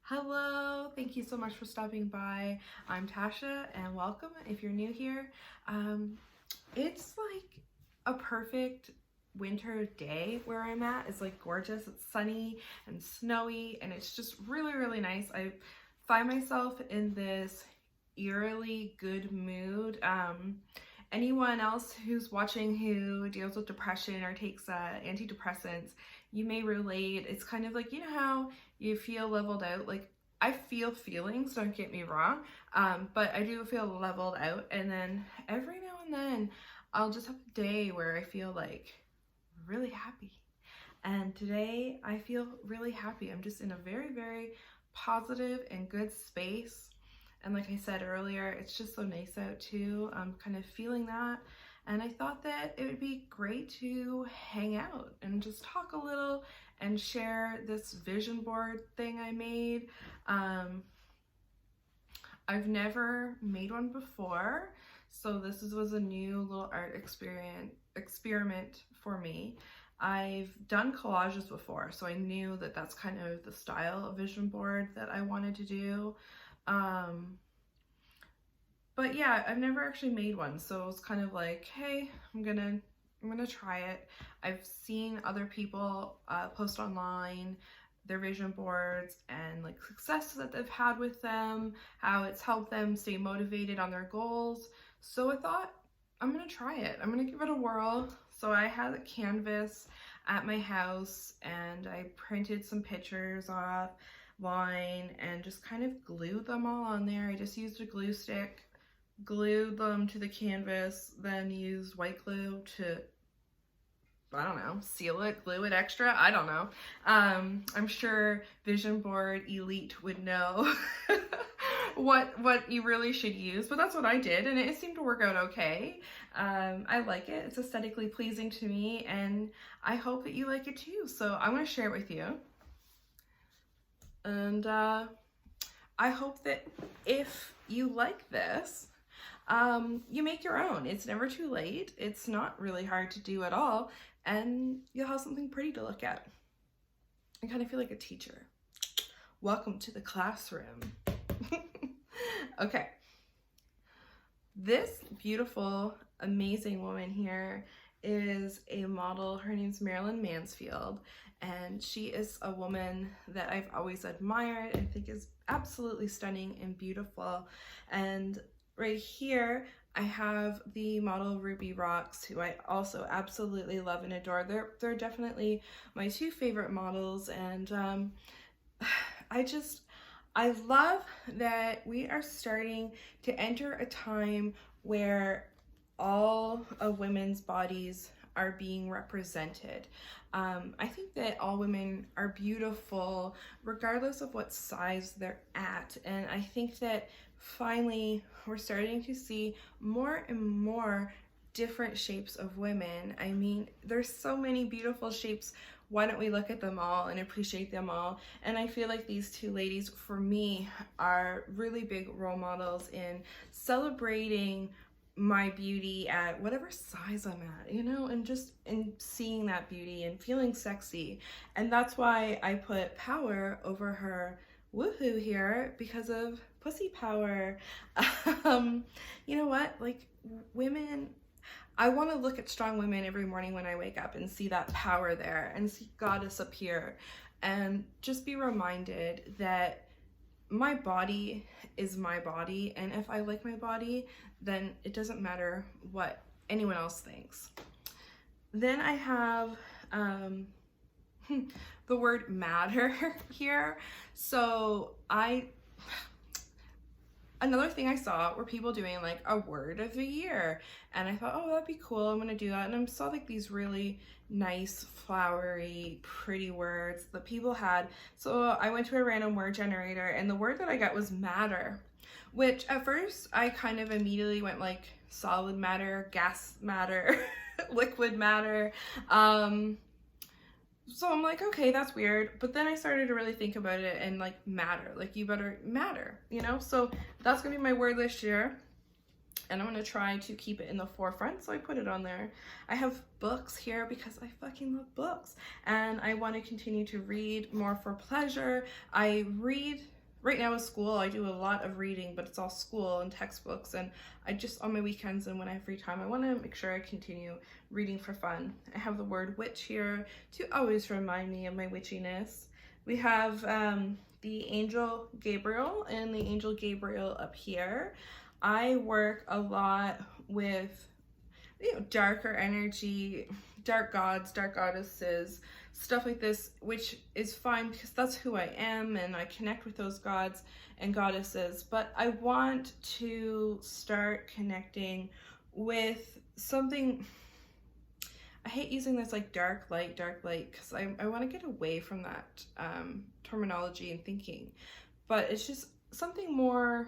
Hello, thank you so much for stopping by. I'm Tasha and welcome if you're new here. It's like a perfect winter day where I'm at. It's like gorgeous, it's sunny and snowy, and it's just really nice. I find myself in this eerily good mood. Anyone else who's watching who deals with depression or takes antidepressants, you may relate. It's kind of like, you know how you feel leveled out? Like, I feel feelings, don't get me wrong, but I do feel leveled out. And then every now and then I'll just have a day where I feel like really happy. And today I feel really happy. I'm just in a very positive and good space. And like I said earlier, it's just so nice out too. I'm kind of feeling that. And I thought that it would be great to hang out and just talk a little and share this vision board thing I made. I've never made one before, so this was a new little art experiment for me. I've done collages before, so I knew that that's kind of the style of vision board that I wanted to do. But yeah, I've never actually made one, so it was kind of like, hey, I'm gonna try it. I've seen other people post online their vision boards and like success that they've had with them, how it's helped them stay motivated on their goals. So I thought, I'm gonna try it. I'm gonna give it a whirl. So I had a canvas at my house and I printed some pictures off line and just kind of glued them all on there. I just used a glue stick, glued them to the canvas, then used white glue to, I don't know, seal it, glue it extra, I don't know. I'm sure Vision Board Elite would know what you really should use, but that's what I did and it seemed to work out okay. I like it, it's aesthetically pleasing to me, and I hope that you like it too. So I want to share it with you. And I hope that if you like this, you make your own. It's never too late. It's not really hard to do at all. And you'll have something pretty to look at. I kind of feel like a teacher. Welcome to the classroom. Okay. This beautiful, amazing woman here is a model. Her name's Marilyn Mansfield, and she is a woman that I've always admired and think is absolutely stunning and beautiful. And right here, I have the model Ruby Rocks, who I also absolutely love and adore. They're definitely my two favorite models, and I love that we are starting to enter a time where all of women's bodies are being represented. I think that all women are beautiful regardless of what size they're at, and I think that finally we're starting to see more and more different shapes of women. I mean, there's so many beautiful shapes. Why don't we look at them all and appreciate them all? And I feel like these two ladies, for me, are really big role models in celebrating my beauty at whatever size I'm at, you know, and just in seeing that beauty and feeling sexy. And that's why I put power over her woohoo here, because of pussy power. You know what, like, women, I want to look at strong women every morning when I wake up and see that power there and see goddess appear, and just be reminded that my body is my body, and if I like my body, then it doesn't matter what anyone else thinks. Then I have the word matter here. So another thing I saw were people doing like a word of the year, and I thought, oh, that'd be cool, I'm gonna do that. And I saw like these really nice, flowery, pretty words that people had. So I went to a random word generator, and the word that I got was matter, which at first I kind of immediately went like solid matter, gas matter, liquid matter. So I'm like, okay, that's weird. But then I started to really think about it, and like matter, like you better matter, you know? So that's gonna be my word list here. And I'm gonna try to keep it in the forefront, so I put it on there. I have books here because I fucking love books, and I want to continue to read more for pleasure. I read right now with school, I do a lot of reading, but it's all school and textbooks. And I just, on my weekends and when I have free time, I want to make sure I continue reading for fun. I have the word witch here to always remind me of my witchiness. We have the angel Gabriel and the angel Gabriel up here. I work a lot with, you know, darker energy, dark gods, dark goddesses, stuff like this, which is fine because that's who I am and I connect with those gods and goddesses. But I want to start connecting with something. I hate using this like dark light, because I want to get away from that terminology and thinking. But it's just something more,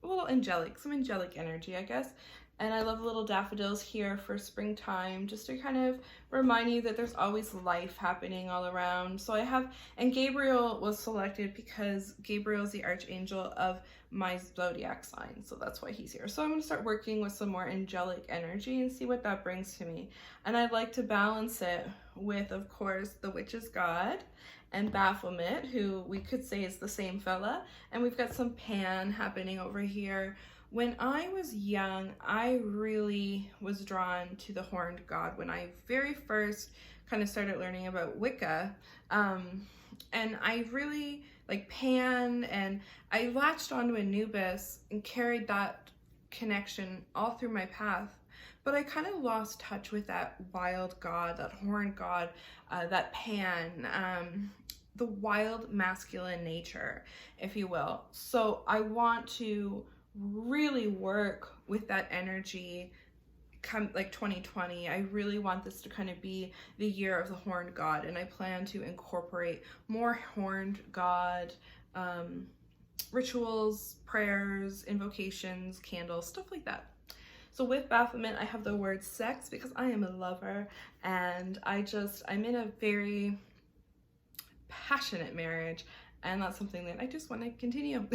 a little angelic, some angelic energy, I guess. And I love little daffodils here for springtime, just to kind of remind you that there's always life happening all around. So I have, and Gabriel was selected because Gabriel is the archangel of my zodiac sign. So that's why he's here. So I'm going to start working with some more angelic energy and see what that brings to me. And I'd like to balance it with, of course, the witch's god and Baphomet, who we could say is the same fella. And we've got some Pan happening over here. When I was young, I really was drawn to the horned god when I very first kind of started learning about Wicca. And I really like Pan, and I latched onto Anubis and carried that connection all through my path. But I kind of lost touch with that wild god, that horned god, that Pan, the wild masculine nature, if you will. So I want to really work with that energy come like 2020. I really want this to kind of be the year of the horned god, and I plan to incorporate more horned god rituals, prayers, invocations, candles, stuff like that. So with Baphomet, I have the word sex because I am a lover, and I'm in a very passionate marriage, and that's something that I just want to continue.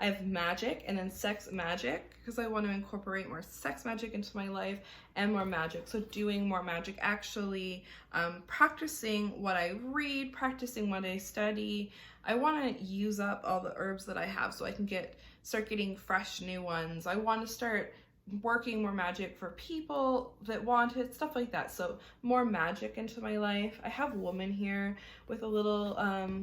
I have magic and then sex magic because I want to incorporate more sex magic into my life and more magic. So doing more magic, actually practicing what I read, practicing what I study. I want to use up all the herbs that I have so I can start getting fresh new ones. I want to start working more magic for people that want it, stuff like that. So more magic into my life. I have woman here with a little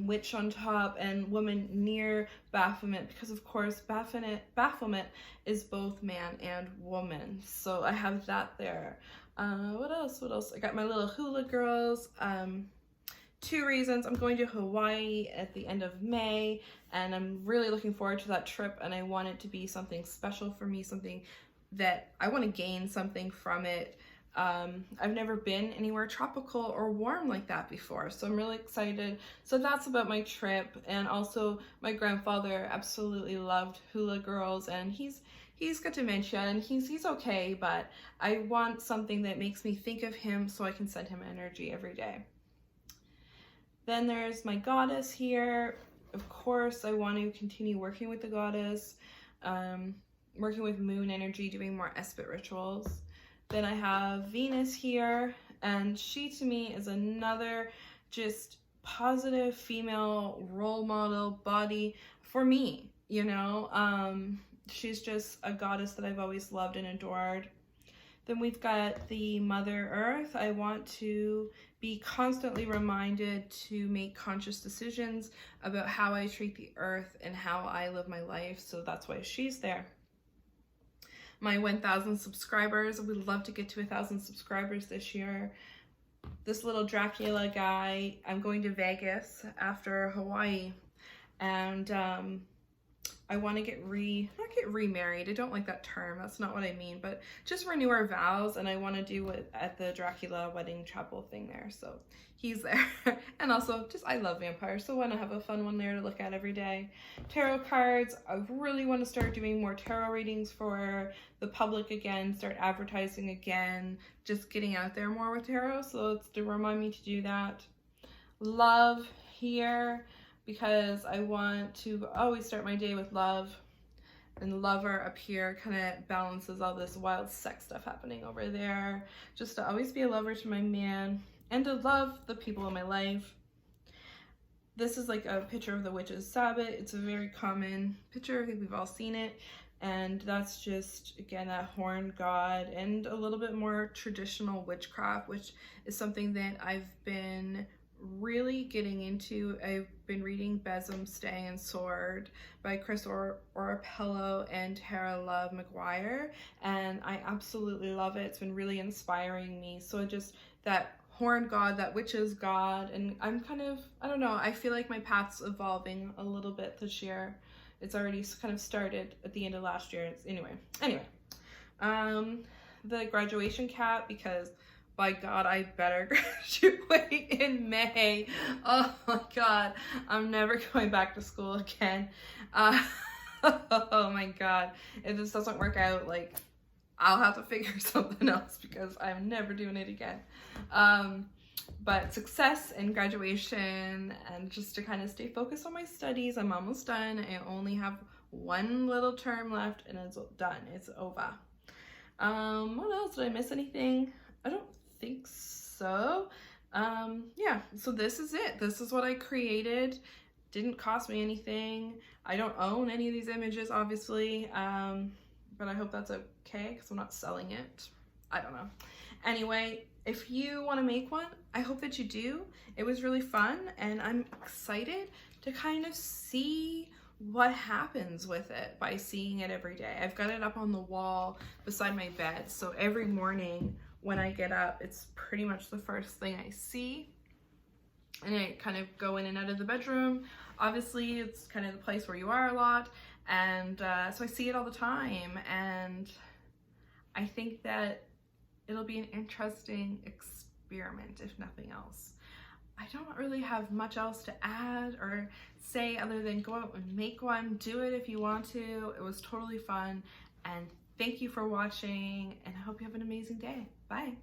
witch on top and woman near Baphomet because of course Baphomet is both man and woman. So I have that there. What else? I got my little hula girls. 2 reasons. I'm going to Hawaii at the end of May, and I'm really looking forward to that trip, and I want it to be something special for me, something that I want to gain something from it. I've never been anywhere tropical or warm like that before, so I'm really excited. So that's about my trip. And also my grandfather absolutely loved hula girls, and he's got dementia and he's okay, but I want something that makes me think of him so I can send him energy every day. Then there's my goddess here. Of course, I want to continue working with the goddess, working with moon energy, doing more esprit rituals. Then I have Venus here, and she to me is another just positive female role model body for me, you know. She's just a goddess that I've always loved and adored. Then we've got the Mother Earth. I want to be constantly reminded to make conscious decisions about how I treat the earth and how I live my life, so that's why she's there. My 1,000 subscribers, we'd love to get to 1,000 subscribers this year. This little Dracula guy, I'm going to Vegas after Hawaii, and I want to not get remarried. I don't like that term. That's not what I mean, but just renew our vows. And I want to do it at the Dracula wedding chapel thing there. So he's there. And also just, I love vampires. So I want to have a fun one there to look at every day. Tarot cards. I really want to start doing more tarot readings for the public again, start advertising again, just getting out there more with tarot. So it's to remind me to do that. Love here, because I want to always start my day with love, and lover up here kind of balances all this wild sex stuff happening over there. Just to always be a lover to my man and to love the people in my life. this is like a picture of the witch's sabbat. It's a very common picture. I think we've all seen it. And that's just, again, that horned god and a little bit more traditional witchcraft, which is something that I've been really getting into. I've been reading Besom, Stay and Sword by Chris Orapello and Tara Love McGuire, and I absolutely love it. It's been really inspiring me. So just that horned god, that witch's god, and I'm kind of, I don't know, I feel like my path's evolving a little bit this year. It's already kind of started at the end of last year. Anyway, the graduation cap, because by God, I better graduate in May. Oh my God, I'm never going back to school again. Oh my God, if this doesn't work out, like, I'll have to figure something else because I'm never doing it again. But success and graduation, and just to kind of stay focused on my studies. I'm almost done. I only have one little term left and it's done. It's over. What else? Did I miss anything? I don't think so. Yeah, so this is it. This is what I created. Didn't cost me anything. I don't own any of these images, obviously, but I hope that's okay because I'm not selling it. I don't know. Anyway, if you want to make one, I hope that you do. It was really fun, and I'm excited to kind of see what happens with it by seeing it every day. I've got it up on the wall beside my bed, so every morning when I get up, it's pretty much the first thing I see. And I kind of go in and out of the bedroom. Obviously, it's kind of the place where you are a lot, and so I see it all the time, and I think that it'll be an interesting experiment, if nothing else. I don't really have much else to add or say other than go out and make one. Do it if you want to. It was totally fun, and thank you for watching, and I hope you have an amazing day. Bye.